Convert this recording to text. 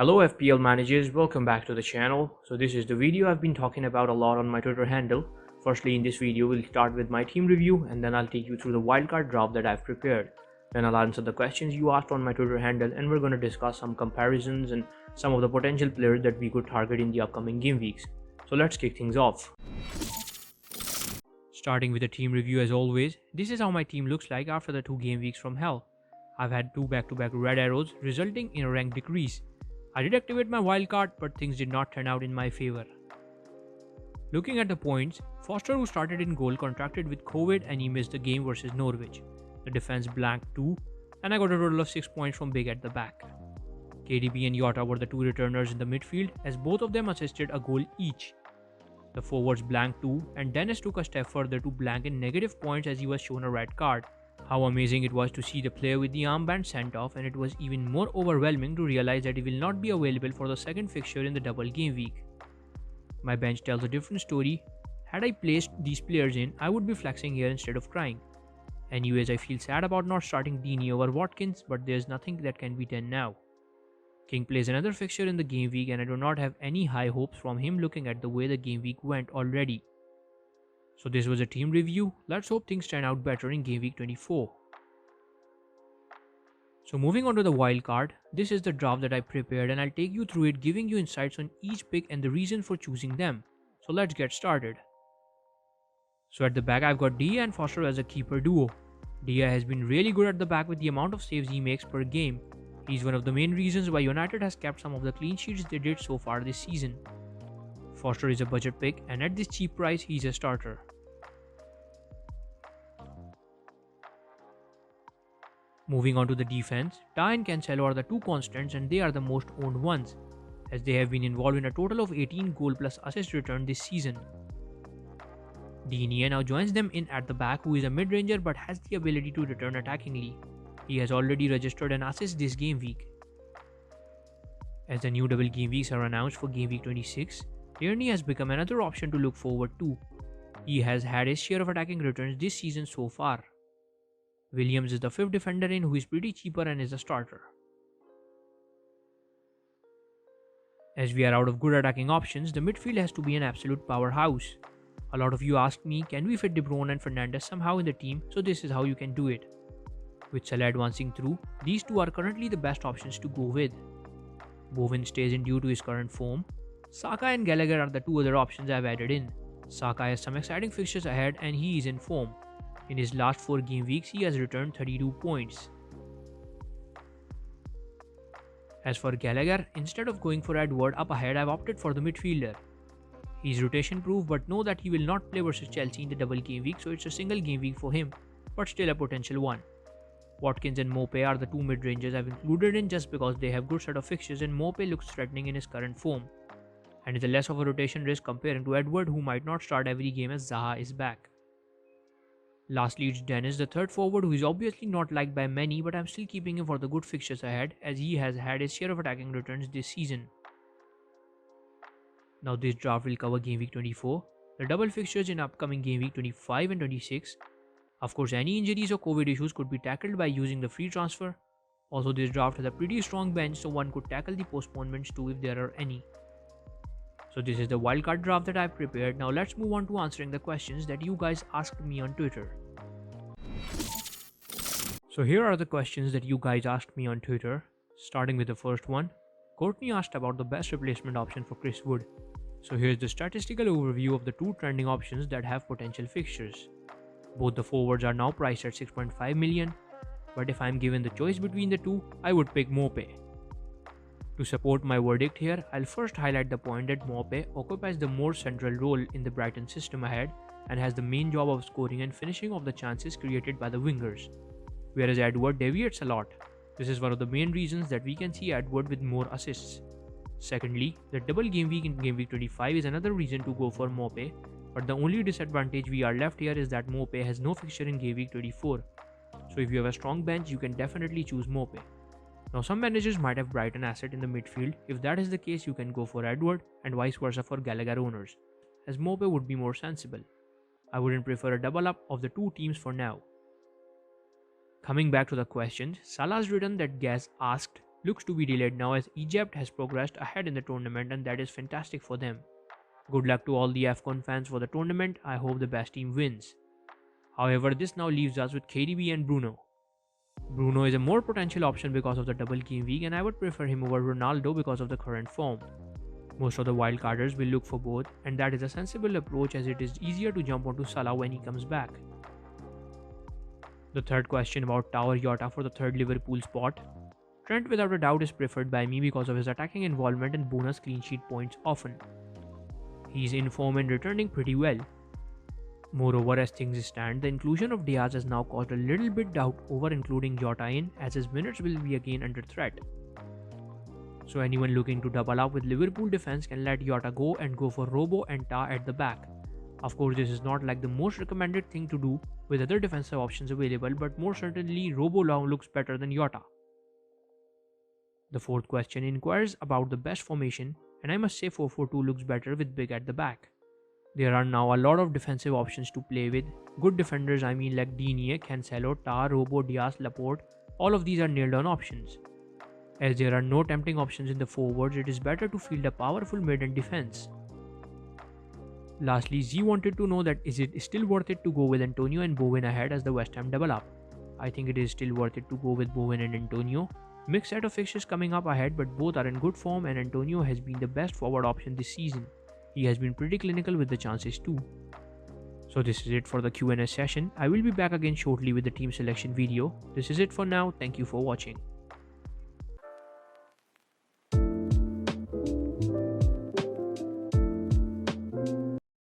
Hello FPL managers, welcome back to the channel. So this is the video I've been talking about a lot on my Twitter handle. Firstly, in this video we'll start with my team review and then I'll take you through the wildcard draft that I've prepared. Then I'll answer the questions you asked on my Twitter handle and we're going to discuss some comparisons and some of the potential players that we could target in the upcoming game weeks. So let's kick things off. Starting with the team review as always, this is how my team looks like after the 2 game weeks from hell. I've had 2 back-to-back red arrows resulting in a rank decrease. I did activate my wildcard, but things did not turn out in my favor. Looking at the points, Foster, who started in goal, contracted with COVID and he missed the game versus Norwich. The defense blanked 2 and I got a total of 6 points from Big at the back. KDB and Yota were the 2 returners in the midfield as both of them assisted a goal each. The forwards blanked 2 and Dennis took a step further to blank in negative points as he was shown a red card. How amazing it was to see the player with the armband sent off, and it was even more overwhelming to realize that he will not be available for the second fixture in the double game week. My bench tells a different story. Had I placed these players in, I would be flexing here instead of crying. Anyways, I feel sad about not starting Deeney over Watkins, but there's nothing that can be done now. King plays another fixture in the game week and I do not have any high hopes from him looking at the way the game week went already. So this was a team review. Let's hope things turn out better in game week 24. So moving on to the wild card, this is the draft that I prepared and I'll take you through it, giving you insights on each pick and the reason for choosing them. So let's get started. So at the back I've got Dia and Foster as a keeper duo. Dia has been really good at the back with the amount of saves he makes per game. He's one of the main reasons why United has kept some of the clean sheets they did so far this season. Foster is a budget pick and at this cheap price he's a starter. Moving on to the defense, Ta and Cancelo are the 2 constants and they are the most owned ones, as they have been involved in a total of 18 goal plus assist return this season. Deeney now joins them in at the back, who is a mid-ranger but has the ability to return attackingly. He has already registered an assist this game week. As the new double game weeks are announced for game week 26, Tierney has become another option to look forward to. He has had his share of attacking returns this season so far. Williams is the 5th defender in, who is pretty cheaper and is a starter. As we are out of good attacking options, the midfield has to be an absolute powerhouse. A lot of you asked me, can we fit De Bruyne and Fernandes somehow in the team, so this is how you can do it. With Salah advancing through, these 2 are currently the best options to go with. Bowen stays in due to his current form. Saka and Gallagher are the 2 other options I have added in. Saka has some exciting fixtures ahead and he is in form. In his last 4 game weeks, he has returned 32 points. As for Gallagher, instead of going for Edward up ahead, I've opted for the midfielder. He's rotation proof, but know that he will not play versus Chelsea in the double game week, so it's a single game week for him, but still a potential one. Watkins and Mope are the 2 mid-rangers I've included in just because they have good set of fixtures and Mope looks threatening in his current form, and is a less of a rotation risk comparing to Edward, who might not start every game as Zaha is back. Lastly, it's Dennis, the 3rd forward, who is obviously not liked by many, but I'm still keeping him for the good fixtures ahead as he has had his share of attacking returns this season. Now this draft will cover game week 24, the double fixtures in upcoming game week 25 and 26. Of course, any injuries or COVID issues could be tackled by using the free transfer. Also, this draft has a pretty strong bench, so one could tackle the postponements too if there are any. So this is the wildcard draft that I've prepared. Now let's move on to answering the questions that you guys asked me on Twitter. So here are the questions that you guys asked me on Twitter. Starting with the first one. Courtney asked about the best replacement option for Chris Wood. So here's the statistical overview of the 2 trending options that have potential fixtures. Both the forwards are now priced at 6.5 million, but if I'm given the choice between the 2, I would pick Mope. To support my verdict here, I'll first highlight the point that Mope occupies the more central role in the Brighton system ahead and has the main job of scoring and finishing off the chances created by the wingers, whereas Edward deviates a lot. This is one of the main reasons that we can see Edward with more assists. Secondly, the double game week in game week 25 is another reason to go for Mope, but the only disadvantage we are left here is that Mope has no fixture in game week 24. So if you have a strong bench, you can definitely choose Mope. Now some managers might have Brighton asset in the midfield. If that is the case, you can go for Edward and vice versa for Gallagher owners, as Mope would be more sensible. I wouldn't prefer a double up of the 2 teams for now. Coming back to the questions, Salah's written that Gaz asked, looks to be delayed now as Egypt has progressed ahead in the tournament, and that is fantastic for them. Good luck to all the AFCON fans for the tournament. I hope the best team wins. However, this now leaves us with KDB and Bruno. Bruno is a more potential option because of the double game week, and I would prefer him over Ronaldo because of the current form. Most of the wildcarders will look for both, and that is a sensible approach as it is easier to jump onto Salah when he comes back. The third question about Tower Jota for the third Liverpool spot. Trent without a doubt is preferred by me because of his attacking involvement and bonus clean sheet points often. He's in form and returning pretty well. Moreover, as things stand, the inclusion of Diaz has now caused a little bit doubt over including Jota in, as his minutes will be again under threat. So anyone looking to double up with Liverpool defense can let Jota go and go for Robo and Ta at the back. Of course, this is not like the most recommended thing to do with other defensive options available, but more certainly Robo now looks better than Jota. The fourth question inquires about the best formation, and I must say 4-4-2 looks better with Big at the back. There are now a lot of defensive options to play with. Good defenders, I mean like Digne, Cancelo, Ta, Robo, Diaz, Laporte, all of these are nailed on options. As there are no tempting options in the forwards, it is better to field a powerful mid and defense. Lastly, Z wanted to know that is it still worth it to go with Antonio and Bowen ahead as the West Ham double up. I think it is still worth it to go with Bowen and Antonio. Mixed set of fixtures coming up ahead, but both are in good form and Antonio has been the best forward option this season. He has been pretty clinical with the chances too. So this is it for the Q&A session. I will be back again shortly with the team selection video. This is it for now. Thank you for watching.